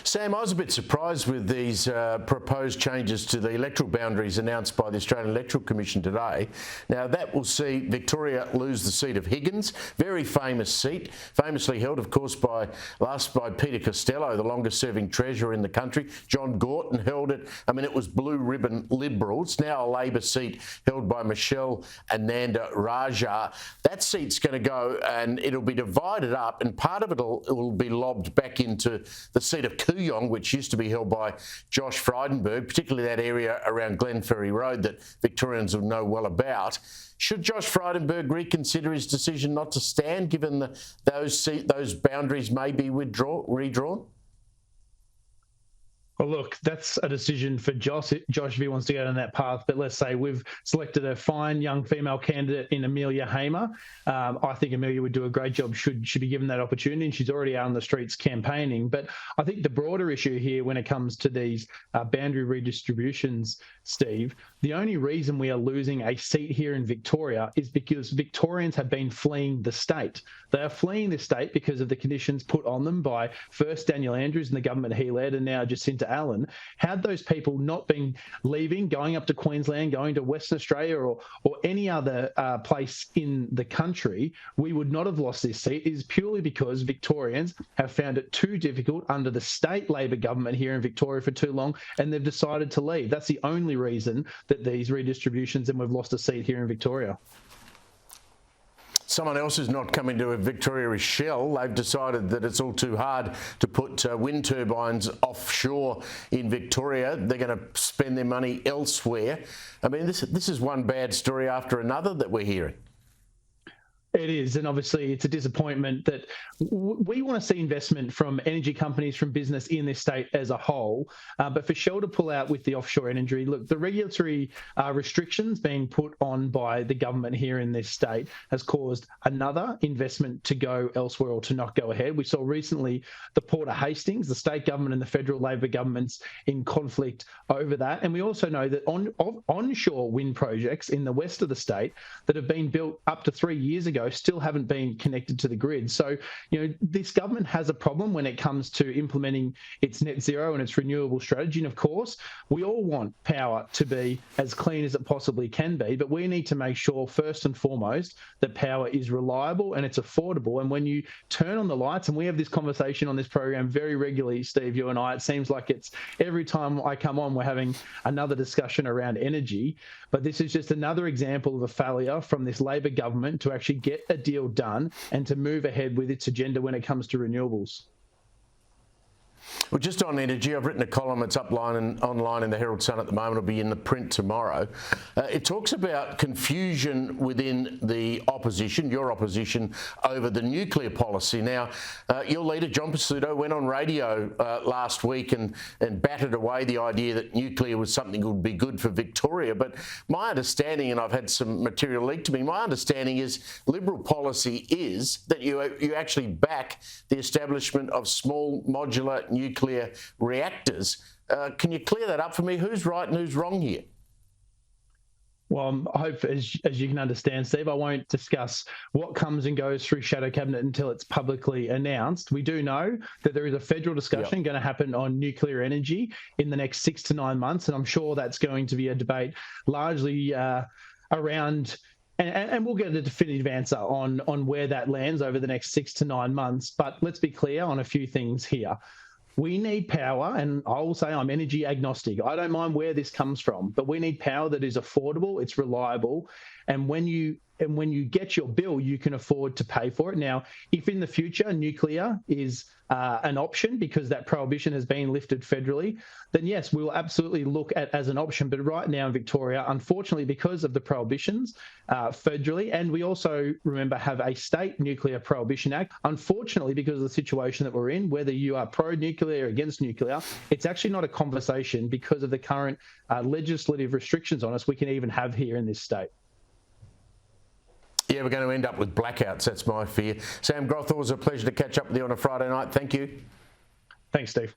Sam, I was a bit surprised with these proposed changes to the electoral boundaries announced by the Australian Electoral Commission today. Now, that will see Victoria lose the seat of Higgins, very famous seat, famously held, of course, by Peter Costello, the longest-serving treasurer in the country. John Gorton held it. I mean, it was blue ribbon Liberal. It's now a Labor seat held by Michelle Ananda Rajah. That seat's going to go and it'll be divided up, and part of it will be lobbed back into the seat of Kooyong, which used to be held by Josh Frydenberg, particularly that area around Glenferrie Road that Victorians will know well about. Should Josh Frydenberg reconsider his decision not to stand, given those boundaries may be redrawn? Well, look, that's a decision for Josh if he wants to go down that path. But let's say we've selected a fine young female candidate in Amelia Hamer. I think Amelia would do a great job, should be given that opportunity, and she's already out on the streets campaigning. But I think the broader issue here when it comes to these boundary redistributions, Steve, the only reason we are losing a seat here in Victoria is because Victorians have been fleeing the state. They are fleeing the state because of the conditions put on them by first Daniel Andrews and the government he led, and now Jacinta Allan. Had those people not been leaving, going up to Queensland, going to Western Australia or any other place in the country, we would not have lost this seat. It is purely because Victorians have found it too difficult under the state Labor government here in Victoria for too long, and they've decided to leave. That's the only reason that these redistributions, and we've lost a seat here in Victoria. Someone else who's not coming to Victoria is Shell. They've decided that it's all too hard to put wind turbines offshore in Victoria. They're going to spend their money elsewhere. I mean, this is one bad story after another that we're hearing. It is, and obviously it's a disappointment that we want to see investment from energy companies, from business in this state as a whole. But for Shell to pull out with the offshore energy, look, the regulatory restrictions being put on by the government here in this state has caused another investment to go elsewhere or to not go ahead. We saw recently the Port of Hastings, the state government and the federal Labor governments in conflict over that. And we also know that onshore wind projects in the west of the state that have been built up to 3 years ago still haven't been connected to the grid. So, this government has a problem when it comes to implementing its net zero and its renewable strategy. And of course, we all want power to be as clean as it possibly can be, but we need to make sure first and foremost that power is reliable and it's affordable. And when you turn on the lights, and we have this conversation on this program very regularly, Steve, you and I, it seems like it's every time I come on, we're having another discussion around energy. But this is just another example of a failure from this Labor government to actually get a deal done and to move ahead with its agenda when it comes to renewables. Well, just on energy, I've written a column. It's online in the Herald Sun at the moment. It'll be in the print tomorrow. It talks about confusion within the opposition, your opposition, over the nuclear policy. Now, your leader, John Pesutto, went on radio last week and battered away the idea that nuclear was something that would be good for Victoria. But my understanding, and I've had some material leaked to me, my understanding is Liberal policy is that you actually back the establishment of small modular nuclear reactors. Can you clear that up for me? Who's right and who's wrong here? Well, I hope, as you can understand, Steve, I won't discuss what comes and goes through Shadow Cabinet until it's publicly announced. We do know that there is a federal discussion going to happen on nuclear energy in the next 6 to 9 months, and I'm sure that's going to be a debate largely around. And we'll get a definitive answer on where that lands over the next 6 to 9 months. But let's be clear on a few things here. We need power, and I will say I'm energy agnostic. I don't mind where this comes from, but we need power that is affordable, it's reliable, and when you get your bill, you can afford to pay for it. Now, if in the future nuclear is an option because that prohibition has been lifted federally, then yes, we will absolutely look at as an option. But right now in Victoria, unfortunately, because of the prohibitions federally, and we also, remember, have a state nuclear prohibition act, unfortunately, because of the situation that we're in, whether you are pro-nuclear or against nuclear, it's actually not a conversation because of the current legislative restrictions on us we can even have here in this state. Yeah, we're going to end up with blackouts. That's my fear. Sam Groth, always a pleasure to catch up with you on a Friday night. Thank you. Thanks, Steve.